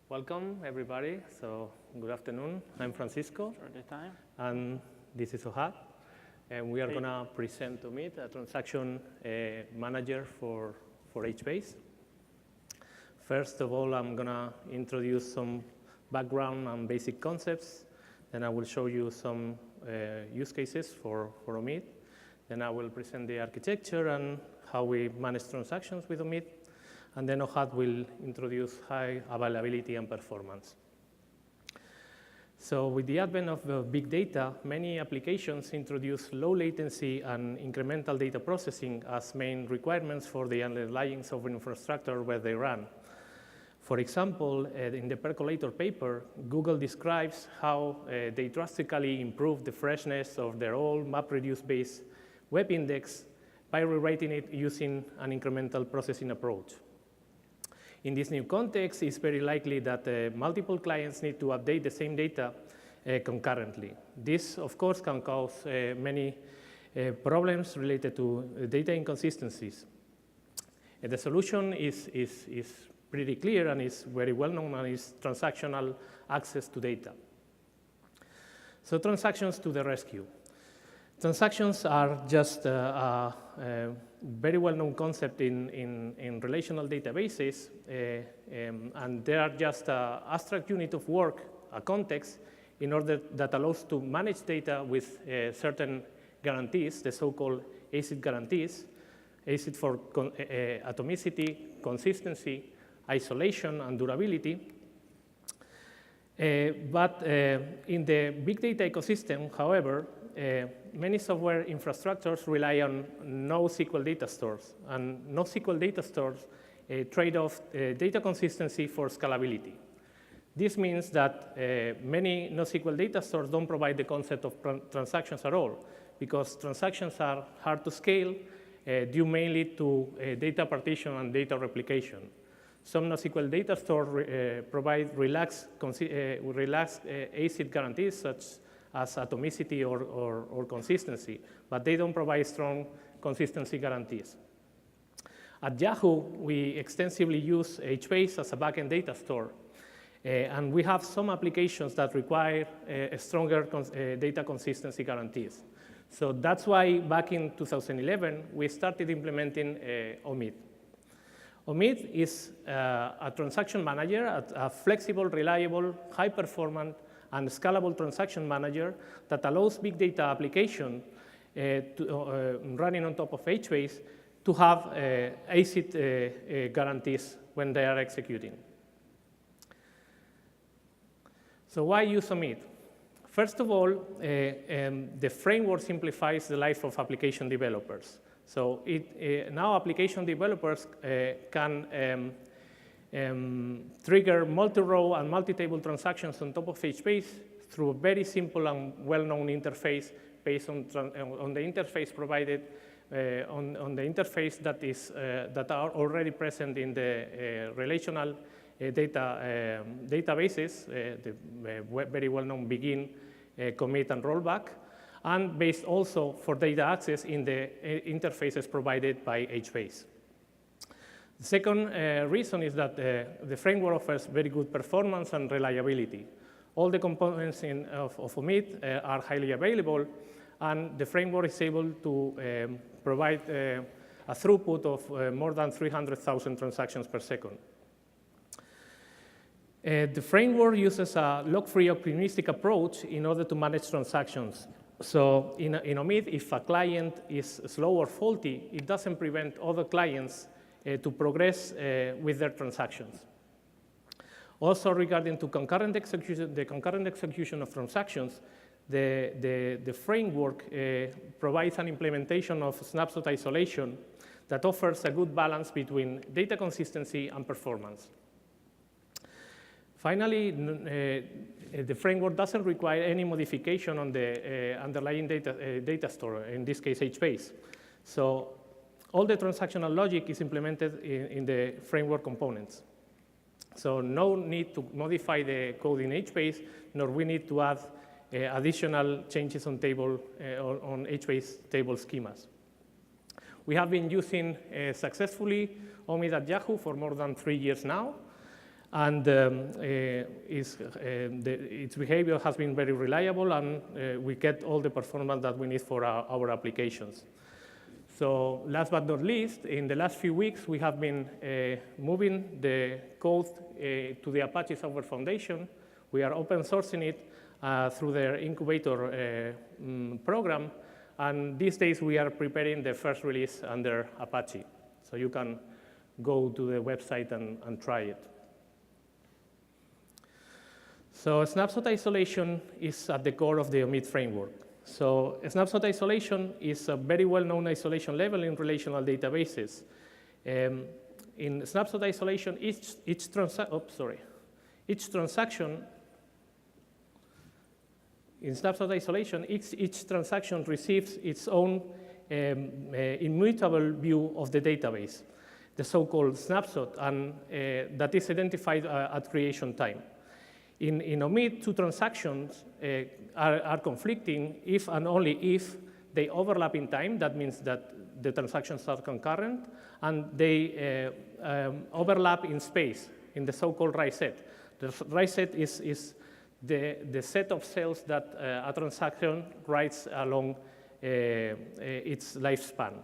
Welcome, everybody. So, good afternoon. I'm Francisco. And this is Ohad. And we are going to present Omid, a transaction manager for HBase. First of all, I'm going to introduce some background and basic concepts. Then I will show you some use cases for Omid. Then I will present the architecture and how we manage transactions with Omid. And then Ohad will introduce high availability and performance. So with the advent of big data, many applications introduce low latency and incremental data processing as main requirements for the underlying software infrastructure where they run. For example, in the Percolator paper, Google describes how they drastically improved the freshness of their old MapReduce-based web index by rewriting it using an incremental processing approach. In this new context, it's very likely that multiple clients need to update the same data concurrently. This, of course, can cause many problems related to data inconsistencies. The solution is pretty clear and is very well known, and is transactional access to data. So transactions to the rescue. Transactions are just a very well-known concept in relational databases, and they are just an abstract unit of work, a context, in order that allows to manage data with certain guarantees, the so-called ACID guarantees, ACID for atomicity, consistency, isolation, and durability. But in the big data ecosystem, however, many software infrastructures rely on NoSQL data stores, and NoSQL data stores trade off data consistency for scalability. This means that many NoSQL data stores don't provide the concept of transactions at all, because transactions are hard to scale due mainly to data partition and data replication. Some NoSQL data stores provide relaxed ACID guarantees, such as atomicity or consistency, but they don't provide strong consistency guarantees. At Yahoo, we extensively use HBase as a backend data store, and we have some applications that require stronger data consistency guarantees. So that's why back in 2011, we started implementing Omid. Omid is a transaction manager, a flexible, reliable, high-performant, and scalable transaction manager that allows big data application running on top of HBase to have ACID guarantees when they are executing. So why use Omid? First of all, the framework simplifies the life of application developers. So now application developers can trigger multi-row and multi-table transactions on top of HBase through a very simple and well-known interface based on the interface provided on the interface that are already present in the relational databases, the very well-known begin, commit, and rollback, and based also for data access in the interfaces provided by HBase. The second reason is that the framework offers very good performance and reliability. All the components of Omid are highly available, and the framework is able to provide a throughput of more than 300,000 transactions per second. The framework uses a log-free optimistic approach in order to manage transactions. So in Omid, if a client is slow or faulty, it doesn't prevent other clients to progress with their transactions. Also, regarding to concurrent execution, the concurrent execution of transactions, the framework provides an implementation of Snapshot Isolation that offers a good balance between data consistency and performance. Finally, the framework doesn't require any modification on the underlying data store, in this case, HBase. So all the transactional logic is implemented in the framework components. So no need to modify the code in HBase, nor we need to add additional changes on HBase table schemas. We have been using successfully Omid at Yahoo for more than 3 years now. And its behavior has been very reliable, and we get all the performance that we need for our applications. So last but not least, in the last few weeks, we have been moving the code to the Apache Software Foundation. We are open sourcing it through their incubator program. And these days, we are preparing the first release under Apache. So you can go to the website and try it. So Snapshot Isolation is at the core of the Omid framework. So Snapshot Isolation is a very well-known isolation level in relational databases. In Snapshot Isolation, each transaction receives its own immutable view of the database, the so-called snapshot, and that is identified at creation time. In Omid, two transactions are conflicting if and only if they overlap in time. That means that the transactions are concurrent, and they overlap in space in the so-called write set. The write set is the set of cells that a transaction writes along its lifespan.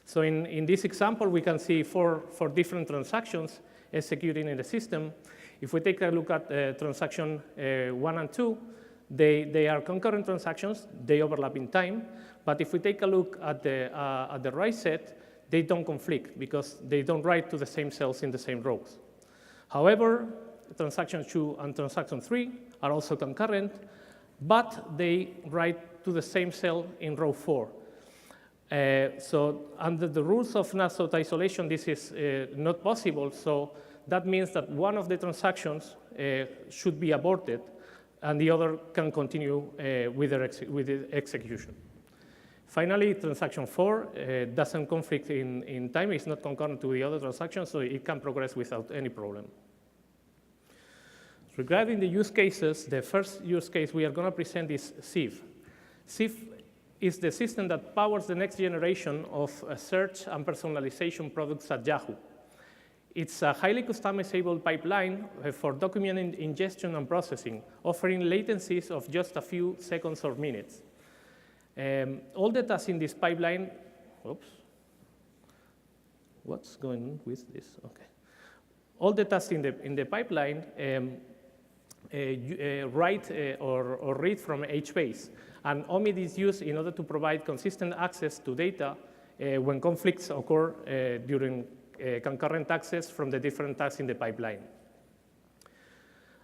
So in this example, we can see four different transactions executing in the system. If we take a look at transaction 1 and 2, they are concurrent transactions. They overlap in time. But if we take a look at the write set, they don't conflict because they don't write to the same cells in the same rows. However, transaction 2 and transaction 3 are also concurrent, but they write to the same cell in row 4. So under the rules of Snapshot Isolation, this is not possible. So that means that one of the transactions should be aborted, and the other can continue with the execution. Finally, transaction 4 doesn't conflict in time. It's not concurrent to the other transaction, so it can progress without any problem. Regarding the use cases, the first use case we are going to present is Sieve. Sieve is the system that powers the next generation of search and personalization products at Yahoo. It's a highly customizable pipeline for document ingestion and processing, offering latencies of just a few seconds or minutes. All the tasks in this pipeline, what's going on with this? Okay. All the tasks in the pipeline write or read from HBase, and Omid is used in order to provide consistent access to data when conflicts occur during concurrent access from the different tasks in the pipeline.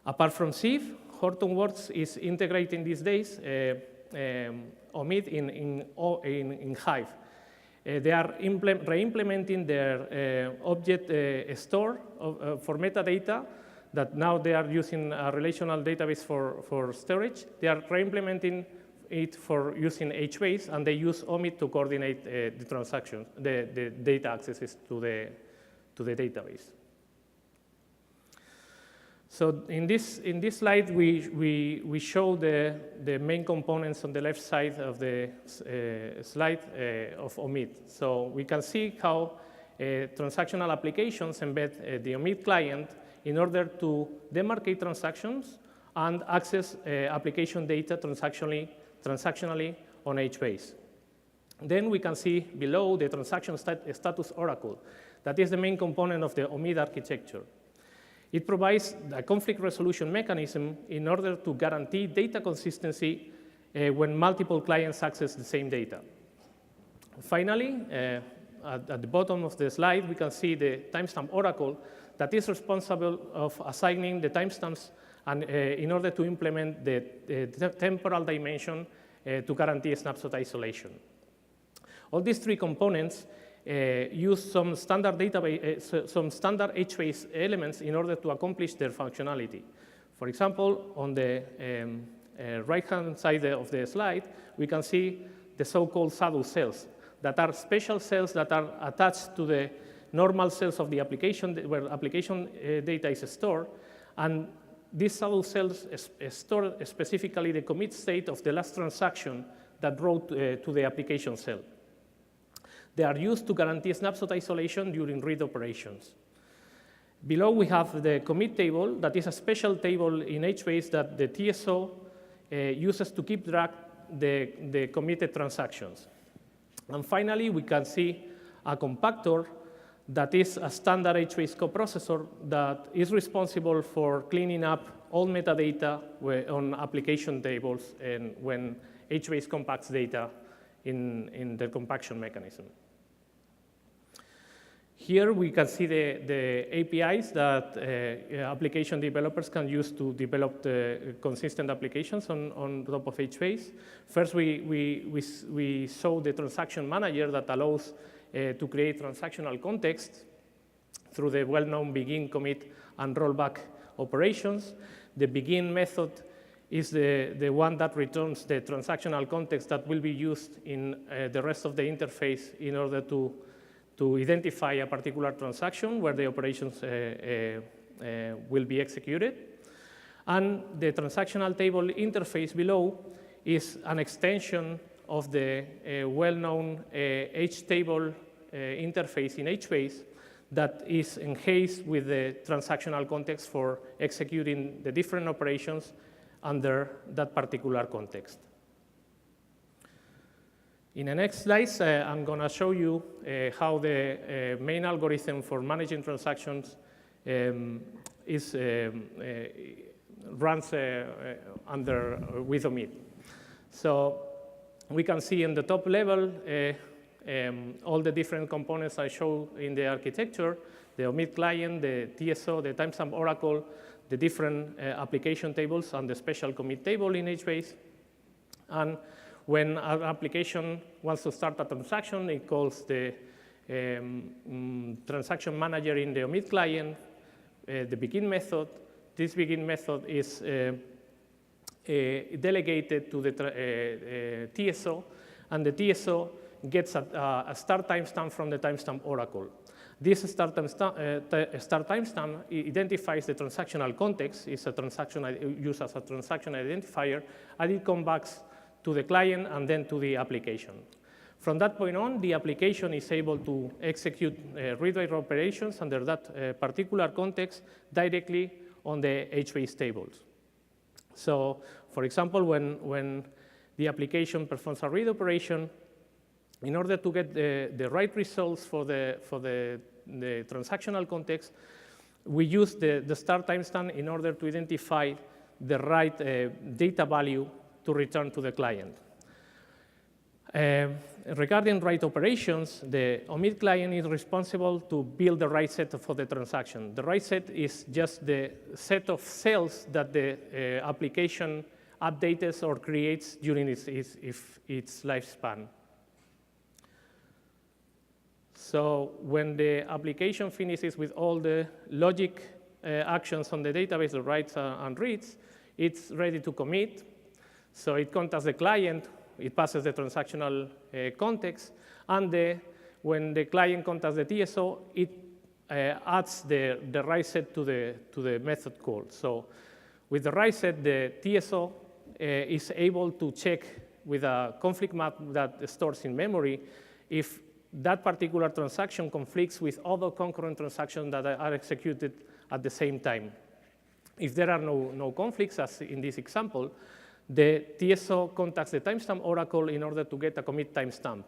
Apart from Sieve, Hortonworks is integrating these days Omid in Hive. They are re-implementing their object store for metadata that now they are using a relational database for storage. They are re-implementing it for using HBase, and they use Omid to coordinate the transactions, the data accesses to the database. So in this slide, we show the main components on the left side of the slide of Omid. So we can see how transactional applications embed the Omid client in order to demarcate transactions and access application data transactionally on HBase. Then we can see below the transaction status oracle. That is the main component of the Omid architecture. It provides a conflict resolution mechanism in order to guarantee data consistency when multiple clients access the same data. Finally, at the bottom of the slide, we can see the timestamp oracle that is responsible of assigning the timestamps and in order to implement the temporal dimension to guarantee snapshot isolation. All these three components use some standard HBase elements in order to accomplish their functionality. For example, on the right-hand side of the slide, we can see the so-called shadow cells that are special cells that are attached to the normal cells of the application where application data is stored. And these shadow cells store specifically the commit state of the last transaction that wrote to the application cell. They are used to guarantee snapshot isolation during read operations. Below we have the commit table, that is a special table in HBase that the TSO uses to keep track the committed transactions. And finally, we can see a compactor that is a standard HBase coprocessor that is responsible for cleaning up all metadata on application tables and when HBase compacts data in the compaction mechanism. Here we can see the APIs that application developers can use to develop the consistent applications on top of HBase. First, we saw the transaction manager that allows to create transactional context through the well-known begin, commit, and rollback operations. The begin method is the one that returns the transactional context that will be used in the rest of the interface in order to identify a particular transaction where the operations will be executed. And the transactional table interface below is an extension of the well-known HTable interface in HBase that is enhanced with the transactional context for executing the different operations under that particular context. In the next slides, I'm going to show you how the main algorithm for managing transactions runs with Omid. So we can see in the top level all the different components I show in the architecture, the Omid client, the TSO, the timestamp oracle, the different application tables, and the special commit table in HBase. And when an application wants to start a transaction, it calls the transaction manager in the Omid client, the begin method. This begin method is delegated to the TSO, and the TSO gets a start timestamp from the timestamp oracle. This start timestamp identifies the transactional context. It's a transaction used as a transaction identifier, and it comes back to the client and then to the application. From that point on, the application is able to execute read-write operations under that particular context directly on the HBase tables. So, for example, when the application performs a read operation, in order to get the right results for the transactional context, we use the start timestamp in order to identify the right data value to return to the client. Regarding write operations, the Omid client is responsible to build the right set for the transaction. The right set is just the set of cells that the application updates or creates during its lifespan. So when the application finishes with all the logic actions on the database, the writes and reads, it's ready to commit. So it contacts the client, it passes the transactional context, and when the client contacts the TSO, it adds the right set to the method call. So with the right set, the TSO is able to check with a conflict map that stores in memory if that particular transaction conflicts with other concurrent transactions that are executed at the same time. If there are no conflicts, as in this example, the TSO contacts the timestamp oracle in order to get a commit timestamp.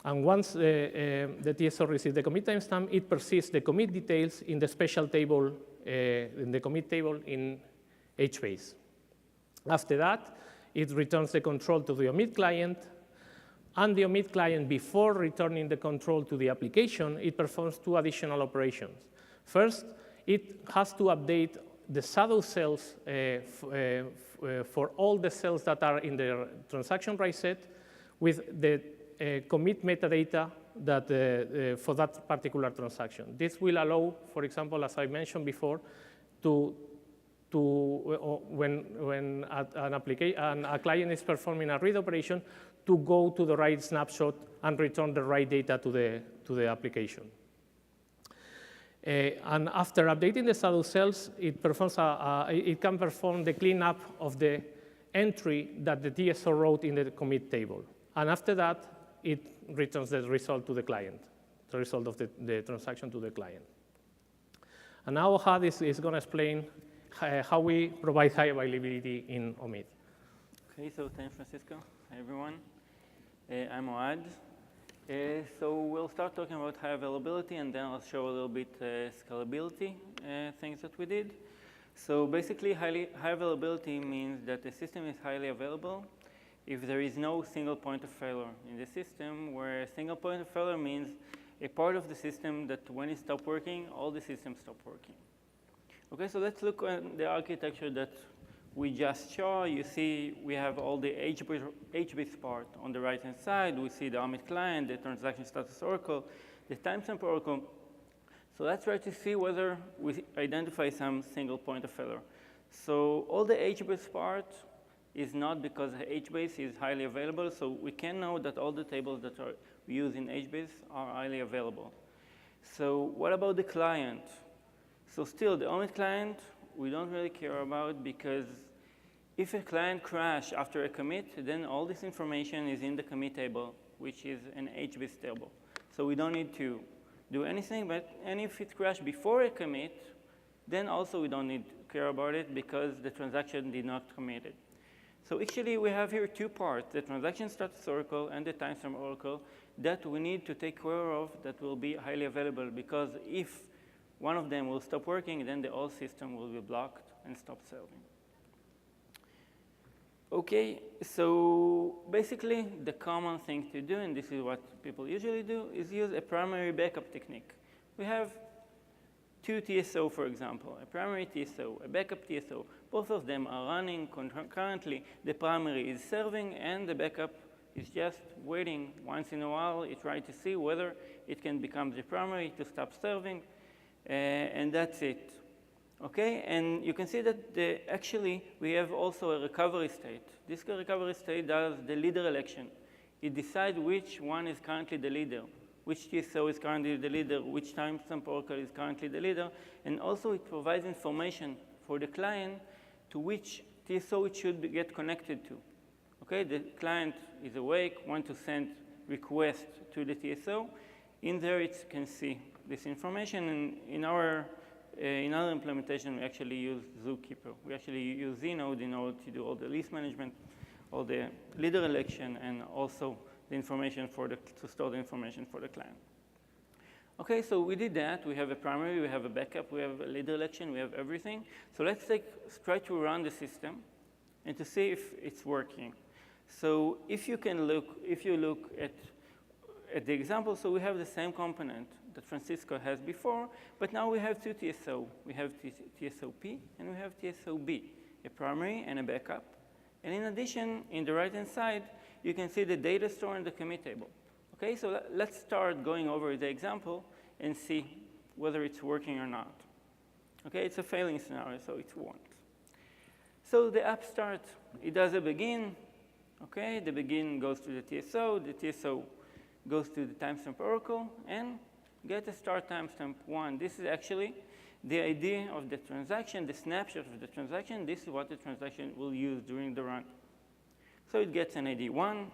And once the TSO receives the commit timestamp, it persists the commit details in the special table, in the commit table in HBase. After that, it returns the control to the Omid client, and the Omid client, before returning the control to the application, it performs two additional operations. First, it has to update the shadow cells for all the cells that are in the transaction write set with the commit metadata that, for that particular transaction. This will allow, for example, as I mentioned before, when a client is performing a read operation, to go to the right snapshot and return the right data to the application. And after updating the shadow cells, it can perform the cleanup of the entry that the TSO wrote in the commit table. And after that, it returns the result to the client, the result of the transaction to the client. And now Ohad is going to explain how we provide high availability in Omid. Okay, so thanks, Francisco. Hi, everyone. I'm Omid. So we'll start talking about high availability, and then I'll show a little bit scalability things that we did. So basically, high availability means that the system is highly available if there is no single point of failure in the system, where a single point of failure means a part of the system that when it stops working, all the systems stop working. Okay, so let's look at the architecture that we just saw. You see we have all the HBase part on the right-hand side. We see the Omid client, the transaction status oracle, the timestamp oracle. So let's try to see whether we identify some single point of failure. So all the HBase part is not because HBase is highly available. So we can know that all the tables that we use in HBase are highly available. So what about the client? So still, the Omid client, we don't really care about, because if a client crashes after a commit, then all this information is in the commit table, which is an HBase table. So we don't need to do anything, and if it crashed before a commit, then also we don't need to care about it because the transaction did not commit it. So actually, we have here two parts, the transaction status oracle and the timestamp oracle, that we need to take care of that will be highly available, because if one of them will stop working, then the whole system will be blocked and stop serving. Okay, so basically the common thing to do, and this is what people usually do, is use a primary backup technique. We have two TSO, for example, a primary TSO, a backup TSO. Both of them are running concurrently. The primary is serving, and the backup is just waiting. Once in a while, it tries to see whether it can become the primary to stop serving, and that's it. Okay, and you can see that actually we have also a recovery state. This recovery state does the leader election. It decides which one is currently the leader, which TSO is currently the leader, which timestamp oracle is currently the leader, and also it provides information for the client to which TSO it should get connected to. Okay, the client is awake, wants to send request to the TSO. In there it can see this information, and in our implementation, we actually use Zookeeper. We actually use Znode in order to do all the list management, all the leader election, and also the information to store the information for the client. Okay, so we did that. We have a primary, we have a backup, we have a leader election, we have everything. So let's try to run the system and to see if it's working. So if you look at the example, so we have the same component that Francisco has before, but now we have two TSO. We have TSOP and we have TSOB, a primary and a backup. And in addition, in the right-hand side, you can see the data store and the commit table. Okay, so let's start going over the example and see whether it's working or not. Okay, it's a failing scenario, so it won't. So the app starts, it does a begin. Okay, the begin goes to the TSO goes to the timestamp oracle, and get a start timestamp 1. This is actually the ID of the transaction, the snapshot of the transaction. This is what the transaction will use during the run. So it gets an ID 1.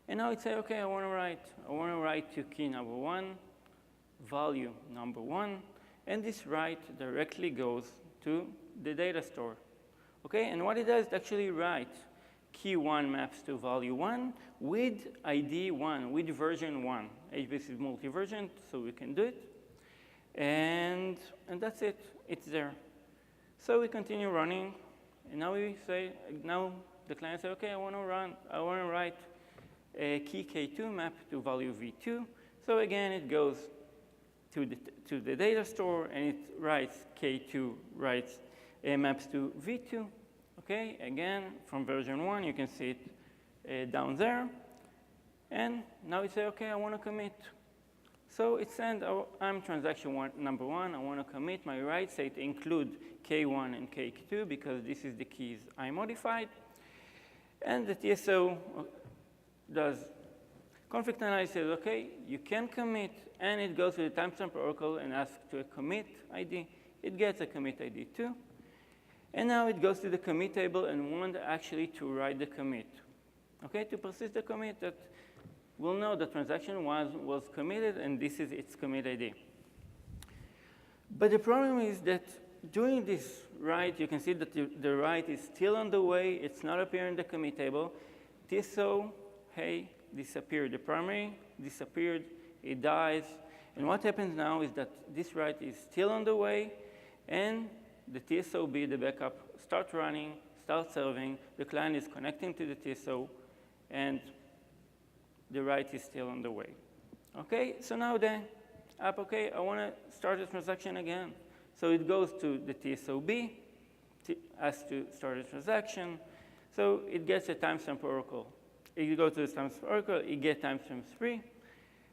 And now it says, OK, I want to write to key number 1, value number 1. And this write directly goes to the data store. OK, and what it does is actually write key 1 maps to value 1 with ID 1, with version 1. HBase is multi-version, so we can do it. And that's it. It's there. So we continue running. And now the client says, OK, I want to write a key K2 map to value V2. So again, it goes to the data store, and it writes K2 maps to V2. Okay, again, from version 1, you can see it down there. And now it says, OK, I want to commit. So it sends, I'm transaction number 1. I want to commit. My write state include K1 and K2 because this is the keys I modified. And the TSO does conflict analysis, says, OK, you can commit. And it goes to the timestamp oracle and asks to a commit ID. It gets a commit ID 2. And now it goes to the commit table and wants actually to write the commit. Okay, to persist the commit, that we'll know the transaction was committed, and this is its commit ID. But the problem is that during this write, you can see that the write is still on the way. It's not appearing in the commit table. TSO, hey, disappeared. The primary disappeared. It dies. And what happens now is that this write is still on the way, and the TSOB, the backup, start running, start serving. The client is connecting to the TSO, and the write is still on the way. Okay, so now the app, okay, I want to start a transaction again. So it goes to the TSOB, has to start a transaction. So it gets a timestamp oracle. It goes to the timestamp oracle, it gets timestamp 3,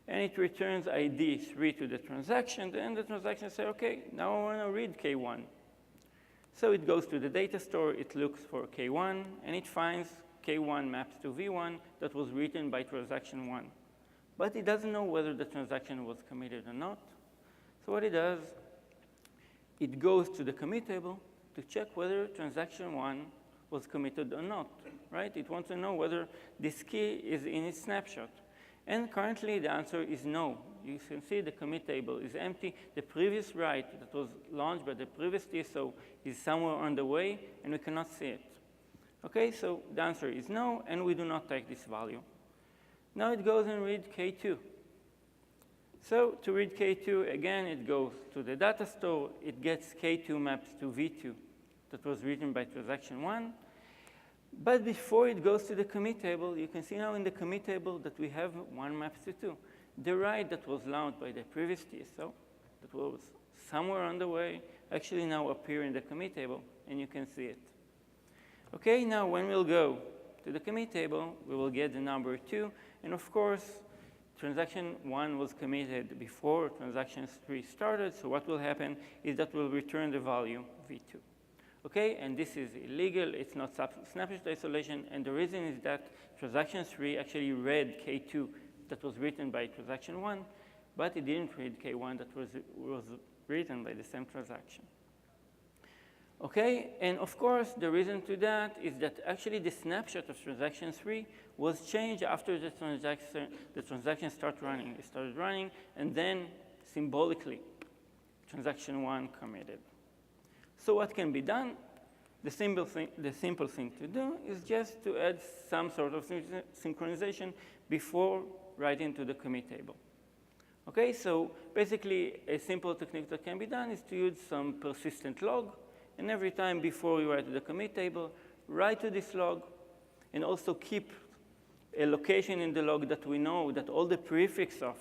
and it returns ID 3 to the transaction. And the transaction says, okay, now I want to read K1. So it goes to the data store, it looks for K1, and it finds K1 maps to V1 that was written by transaction 1. But it doesn't know whether the transaction was committed or not. So what it does, it goes to the commit table to check whether transaction 1 was committed or not, right? It wants to know whether this key is in its snapshot. And currently, the answer is no. You can see the commit table is empty. The previous write that was launched by the previous TSO is somewhere on the way, and we cannot see it. Okay, so the answer is no, and we do not take this value. Now it goes and reads K2. So to read K2, again, it goes to the data store. It gets K2 maps to V2 that was written by transaction 1. But before it goes to the commit table, you can see now in the commit table that we have 1 maps to 2. The write that was launched by the previous TSO, that was somewhere on the way, actually now appear in the commit table, and you can see it. Okay, now when we'll go to the commit table, we will get the number 2. And of course, transaction 1 was committed before transaction 3 started. So what will happen is that we'll return the value V2. Okay, and this is illegal. It's not snapshot isolation. And the reason is that transaction 3 actually read K2 that was written by transaction 1, but it didn't read K1 that was written by the same transaction. Okay, and of course, the reason to that is that actually the snapshot of transaction 3 was changed after the transaction started running. It started running, and then symbolically, transaction 1 committed. So what can be done? The simple thing to do is just to add some sort of synchronization before writing to the commit table. Okay, so basically, a simple technique that can be done is to use some persistent log. And every time before you write to the commit table, write to this log, and also keep a location in the log that we know that all the prefix of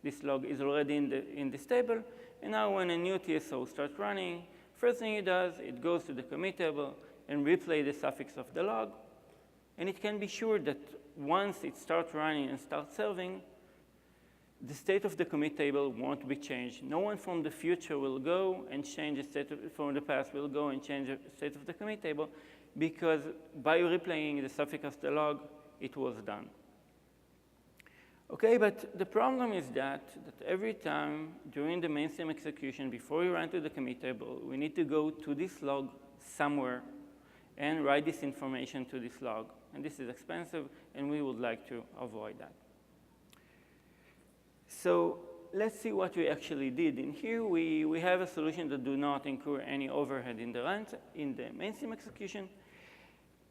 this log is already in this table. And now when a new TSO starts running, first thing it does, it goes to the commit table and replay the suffix of the log. And it can be sure that once it starts running and starts serving, the state of the commit table won't be changed. No one from the future will go and change the state from the past will go and change the state of the commit table, because by replaying the suffix of the log, it was done. Okay, but the problem is that every time during the mainstream execution, before you run to the commit table, we need to go to this log somewhere and write this information to this log. And this is expensive, and we would like to avoid that. So let's see what we actually did. In here, we have a solution that do not incur any overhead in the mainstream execution.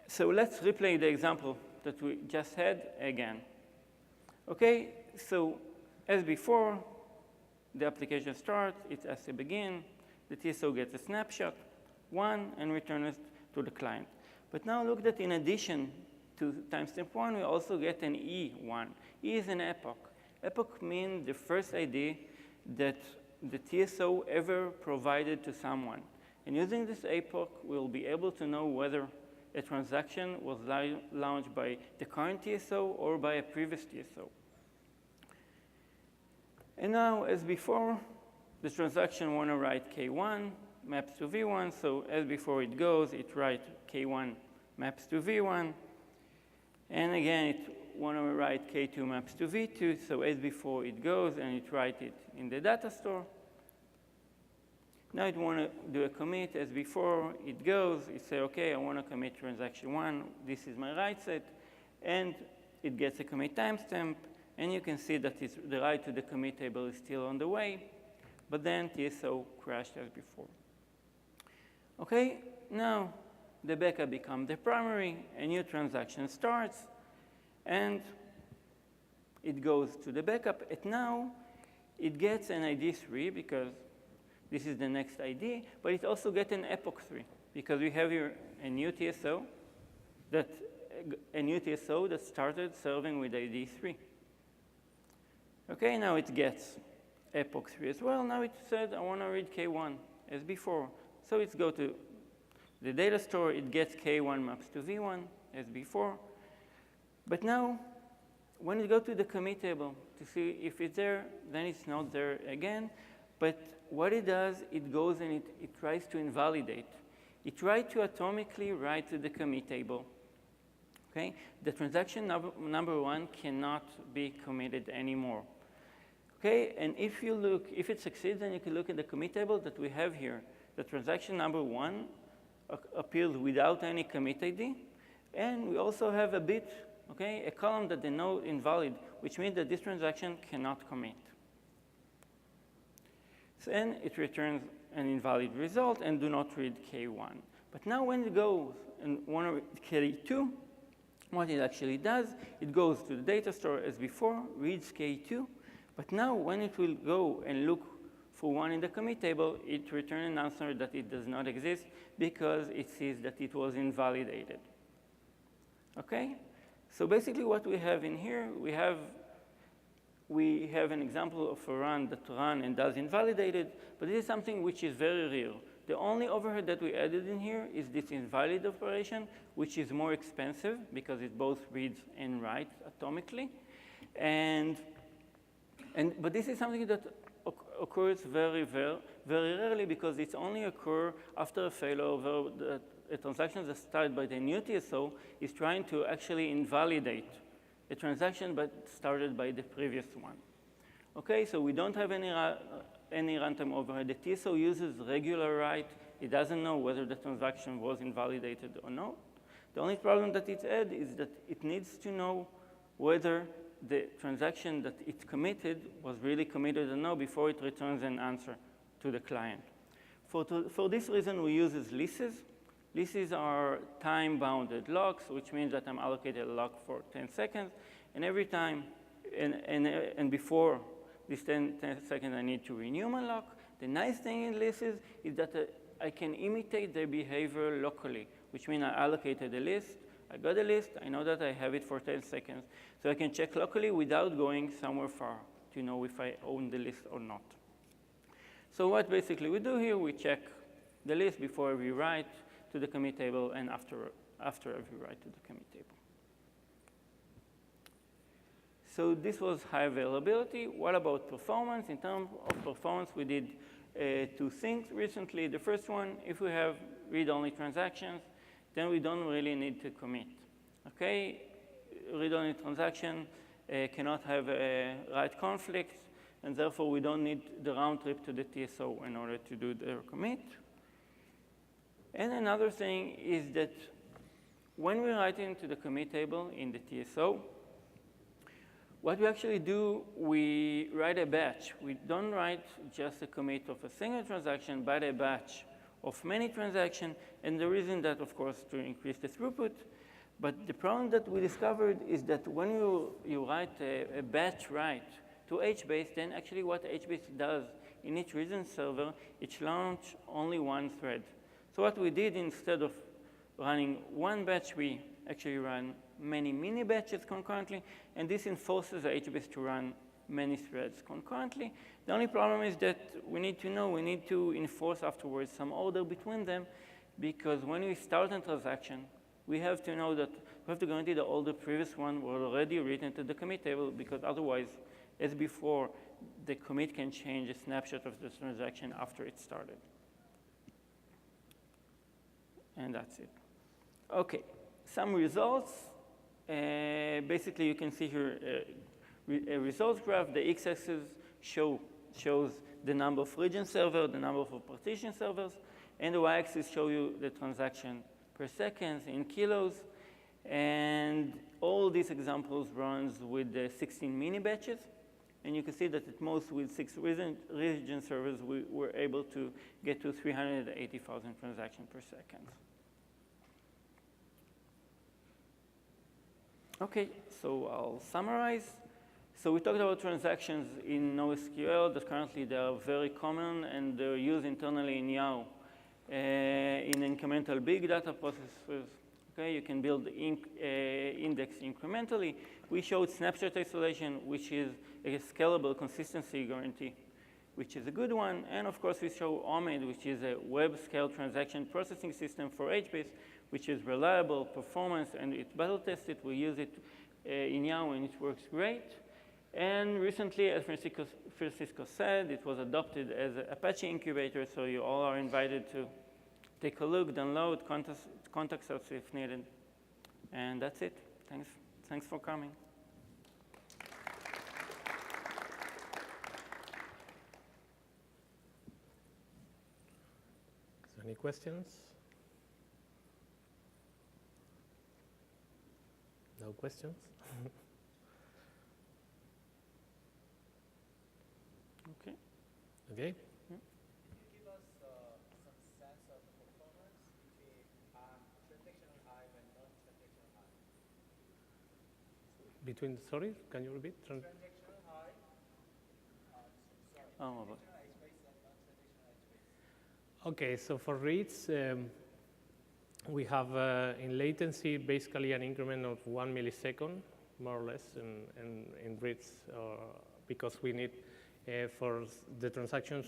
So let's replay the example that we just had again. Okay, so as before, the application starts, it has to begin, the TSO gets a snapshot, 1, and returns it to the client. But now look that in addition to timestamp 1, we also get an E1. E is an epoch. Epoch means the first ID that the TSO ever provided to someone. And using this epoch, we'll be able to know whether a transaction was launched by the current TSO or by a previous TSO. And now, as before, the transaction want to write K1 maps to V1. So as before it goes, it writes K1 maps to V1. And again, it want to write K2 maps to V2. So as before it goes, and it writes it in the data store. Now it want to do a commit. As before it goes, it says, OK, I want to commit transaction 1. This is my write set. And it gets a commit timestamp. And you can see that the write to the commit table is still on the way. but then TSO crashed as before. Okay, now the backup becomes the primary, a new transaction starts, and it goes to the backup. And now it gets an ID 3 because this is the next ID, but it also gets an epoch 3 because we have here a new TSO that started serving with ID 3. Okay, now it gets epoch 3 as well. Now it said, I want to read K1 as before. So it's go to the data store. It gets K1 maps to V1 as before. But now, when it goes to the commit table to see if it's there, then it's not there again. But what it does, it goes and it tries to invalidate. It tries to atomically write to the commit table. Okay? The transaction number 1 cannot be committed anymore. Okay, and if it succeeds, then you can look at the commit table that we have here. The transaction number 1 appears without any commit ID, and we also have a column that denotes invalid, which means that this transaction cannot commit. So then it returns an invalid result and do not read K1. But now when it goes and want to read K2, what it actually does, it goes to the data store as before, reads K2, but now when it will go and look for one in the commit table, it returns an answer that it does not exist because it sees that it was invalidated. Okay? So basically what we have in here, we have an example of a run that runs and does invalidated, but this is something which is very real. The only overhead that we added in here is this invalid operation, which is more expensive because it both reads and writes atomically. But this is something that occurs very, very, very rarely because it's only occur after a failover. A transaction that's started by the new TSO is trying to actually invalidate a transaction but started by the previous one. Okay, so we don't have any runtime overhead. The TSO uses regular write. It doesn't know whether the transaction was invalidated or not. The only problem that it adds is that it needs to know whether the transaction that it committed was really committed or not before it returns an answer to the client. For this reason, we use leases. Leases are time-bounded locks, which means that I'm allocated a lock for 10 seconds, and every time, and before this 10 seconds, I need to renew my lock. The nice thing in leases is that I can imitate their behavior locally, which means I allocated a list, I got a list, I know that I have it for 10 seconds, so I can check locally without going somewhere far to know if I own the list or not. So what basically we do here, we check the list before we write to the commit table and after every write to the commit table. So this was high availability. What about performance? In terms of performance, we did 2 things recently. The first one, if we have read-only transactions, then we don't really need to commit. Okay, read-only transaction cannot have write conflicts, and therefore we don't need the round trip to the TSO in order to do the commit. And another thing is that when we write into the commit table in the TSO, what we actually do, we write a batch. We don't write just a commit of a single transaction, but a batch of many transactions. And the reason that, of course, to increase the throughput. But the problem that we discovered is that when you write a batch write to HBase, then actually what HBase does in each reason server, it launches only one thread. So what we did, instead of running one batch, we actually run many mini batches concurrently, and this enforces HBase to run many threads concurrently. The only problem is that we need to enforce afterwards some order between them, because when we start a transaction, we have to know that we have to guarantee that all the previous one were already written to the commit table, because otherwise, as before, the commit can change a snapshot of the transaction after it started. And that's it. Okay, some results. Basically, you can see here a results graph. The x-axis shows the number of region servers, the number of partition servers, and the y-axis shows you the transaction per second in kilos. And all these examples runs with the 16 mini batches. And you can see that at most with 6 region servers, we were able to get to 380,000 transactions per second. Okay, so I'll summarize. So we talked about transactions in NoSQL that currently they are very common and they're used internally in YAO in incremental big data processors. Okay, you can build index incrementally. We showed Snapshot Isolation, which is a scalable consistency guarantee, which is a good one. And of course, we show Omid, which is a web-scale transaction processing system for HBase, which is reliable, performance, and it's battle tested. We use it in YAO, and it works great. And recently, as Francisco said, it was adopted as an Apache incubator, so you all are invited to take a look, download, contact us if needed. And that's it. Thanks for coming. Any questions? No questions? Okay. Okay. Can you give us some sense of the performance between transactional high and non-transactional high? Between, sorry, can you repeat? Transactional high, Oh, transactional HBase and non-transactional HBase. Okay, so for reads, we have in latency basically an increment of 1 millisecond, more or less, in reads, because we need for the transactions,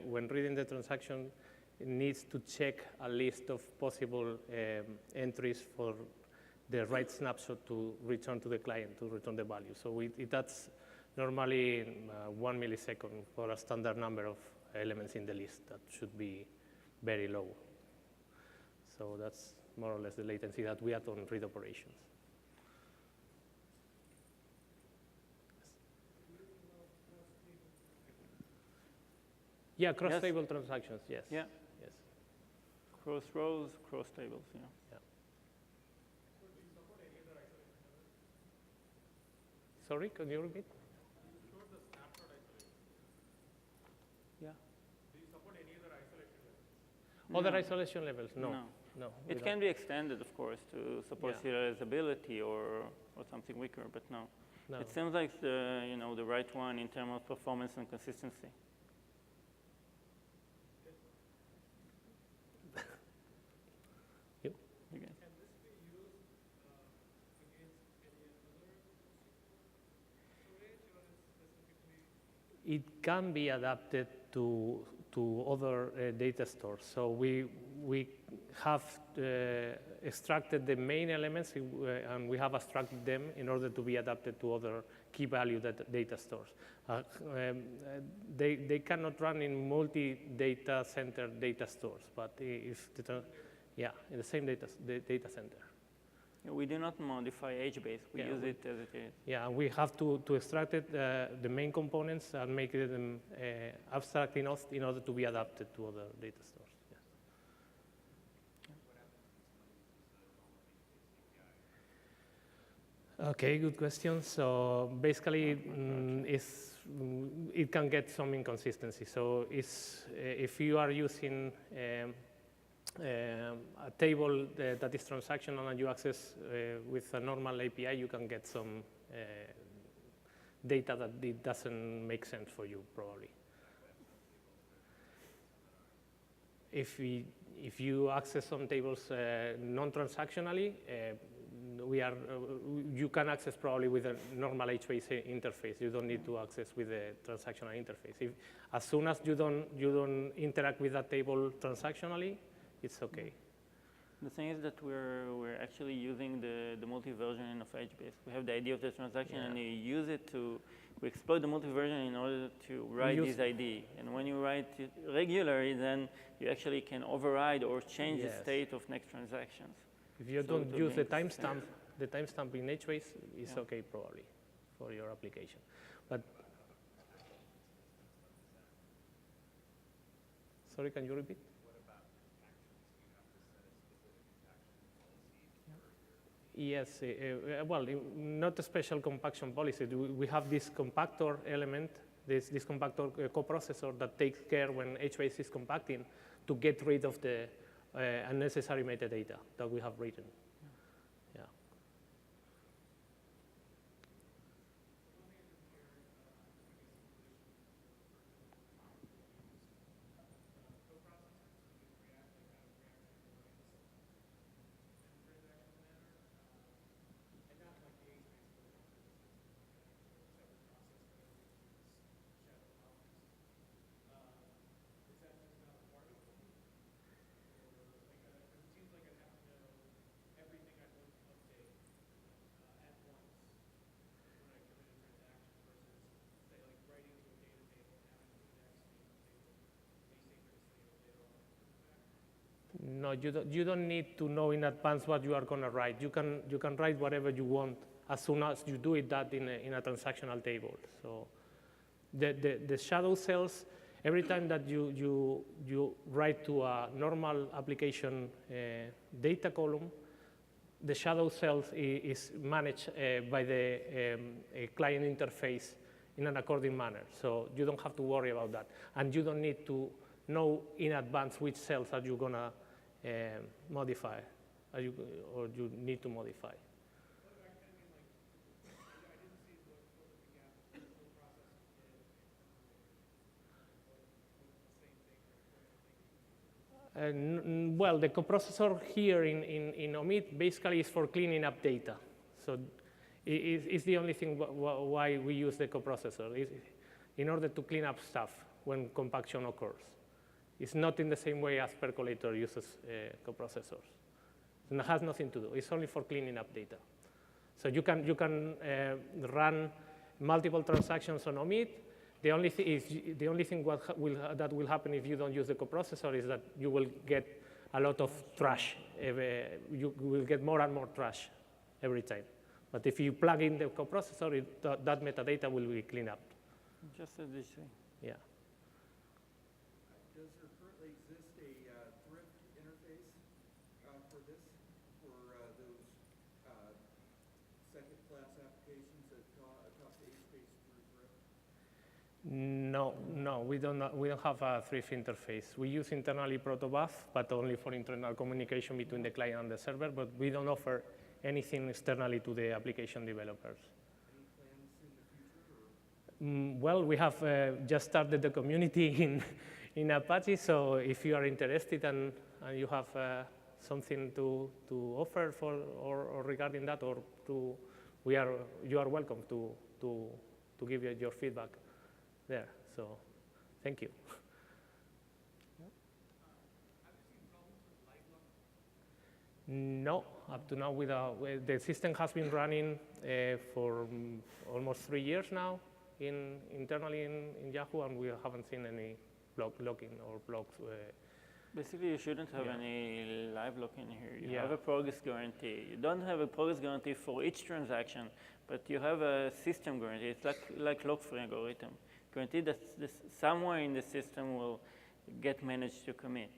when reading the transaction, it needs to check a list of possible entries for the right snapshot to return to the client, to return the value. So that's normally 1 millisecond for a standard number of elements in the list. That should be very low. So that's more or less the latency that we have on read operations. Yeah, cross-table transactions, yes. Yeah. Yes. Cross rows, cross tables, yeah. Yeah. Sorry, can you repeat? You showed the snapshot isolation. Yeah. Do you support any other isolation levels? Other No. isolation levels? No. No. It can be extended, of course, to support Yeah. serializability or something weaker, but no. No. It seems like the right one in terms of performance and consistency. You? Okay. Can this be used against any other storage, or is specifically? It can be adapted to other data stores. So we have extracted the main elements and we have abstracted them in order to be adapted to other key value data stores. They cannot run in multi-data center data stores, but if in the same data center. We do not modify HBase. We use it as it is. Yeah, and we have to extract it, the main components and make them abstract enough in order to be adapted to other data stores. Yeah. Okay, good question. So basically, it can get some inconsistency. So if you are using a table that is transactional and you access with a normal API, you can get some data that it doesn't make sense for you, probably. If you access some tables non-transactionally, you can access probably with a normal HBase interface. You don't need to access with a transactional interface. As soon as you don't interact with that table transactionally, it's okay. The thing is that we're actually using the multi-version of HBase. We have the ID of the transaction, and you use it we exploit the multi-version in order to write this ID. And when you write it regularly, then you actually can override or change the state of next transactions. If you don't use the timestamp in HBase, it's okay probably for your application. But sorry, can you repeat? Yes, well, not a special compaction policy. We have this compactor element, this compactor coprocessor that takes care when HBase is compacting to get rid of the unnecessary metadata that we have written. Yeah. No, you don't need to know in advance what you are going to write. You can write whatever you want as soon as you do it that in a transactional table. So the shadow cells, every time that you write to a normal application data column, the shadow cells is managed by the client interface in an according manner. So you don't have to worry about that. And you don't need to know in advance which cells are you going to modify, or you need to modify. Well, the coprocessor here in Omid basically is for cleaning up data. So it's the only thing why we use the coprocessor, is in order to clean up stuff when compaction occurs. It's not in the same way as Percolator uses coprocessors. It has nothing to do. It's only for cleaning up data. So you can run multiple transactions on Omid. The only thing that will happen if you don't use the coprocessor is that you will get a lot of trash. You will get more and more trash every time. But if you plug in the coprocessor, that metadata will be cleaned up. Just as this thing. Yeah. Does there currently exist a thrift interface for this, for those second-class applications that talk to HBase through thrift? No, we don't have a thrift interface. We use internally protobuf, but only for internal communication between the client and the server, but we don't offer anything externally to the application developers. Any plans in the future? Well, we have just started the community in Apache, so if you are interested and you have something to offer or regarding that, or you are welcome to give your feedback there. So, thank you. No, up to now, the system has been running for almost 3 years now internally in Yahoo, and we haven't seen any locking or blocks. Basically, you shouldn't have any live locking here. You Yeah. have a progress guarantee. You don't have a progress guarantee for each transaction, but you have a system guarantee. It's like lock-free algorithm. Guarantee that somewhere in the system will get managed to commit.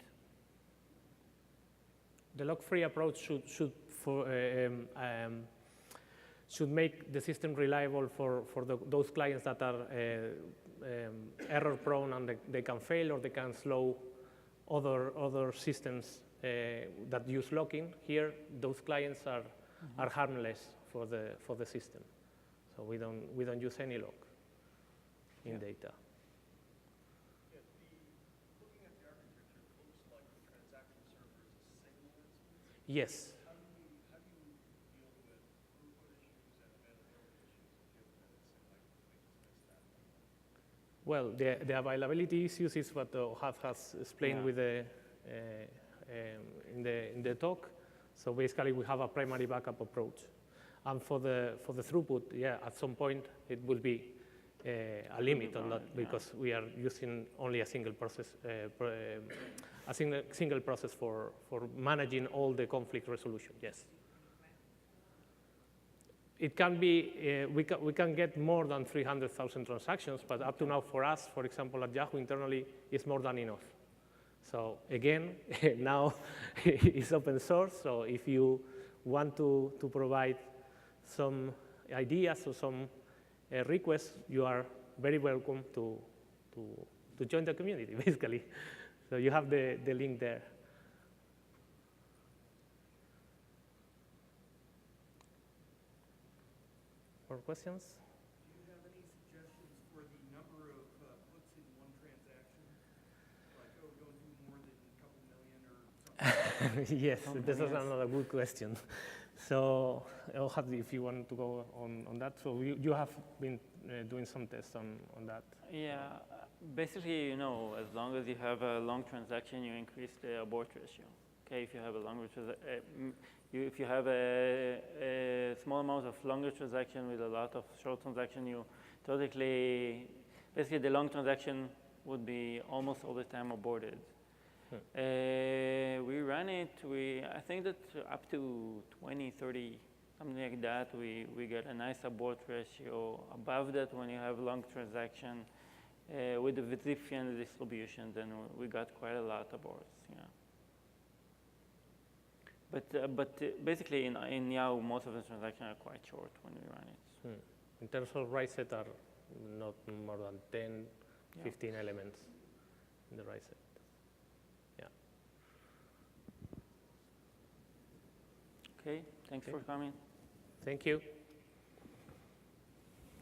The lock-free approach should make the system reliable for those clients that are error-prone and they can fail or they can slow other systems that use locking. Here, those clients are harmless for the system, so we don't use any lock in data. Looking at the architecture, it looks like the transaction server is a single instance. Yes. How do you deal with throughput issues and availability issues given that it's like we just missed that? Well, the availability issues is what Ohad has explained with in the talk. So basically, we have a primary backup approach, and for the throughput, at some point it will be a limit on that because we are using only a single process, single process for managing all the conflict resolution. Yes. It can be, we can get more than 300,000 transactions, but up to now for us, for example, at Yahoo internally, it's more than enough. So again, now it's open source, so if you want to provide some ideas or some requests, you are very welcome to join the community, basically. So you have the link there. More questions? Do you have any suggestions for the number of puts in one transaction? Like, oh, don't do more than a couple million or something? Yes, this is another good question. So, if you want to go on that, so you have been doing some tests on that. Yeah, basically, as long as you have a long transaction, you increase the abort ratio. Okay, if you have a longer if you have a small amount of longer transaction with a lot of short transaction, you basically the long transaction would be almost all the time aborted. We ran it, I think that up to 20, 30, something like that, we get a nice abort ratio. Above that, when you have long transaction, with the Wittgenstein distribution, then we got quite a lot of aborts, yeah. But basically in Yahoo, most of the transactions are quite short when we run it. In terms of write set, are not more than 10, 15 elements in the write set. Yeah. Okay, thanks for coming. Thank you.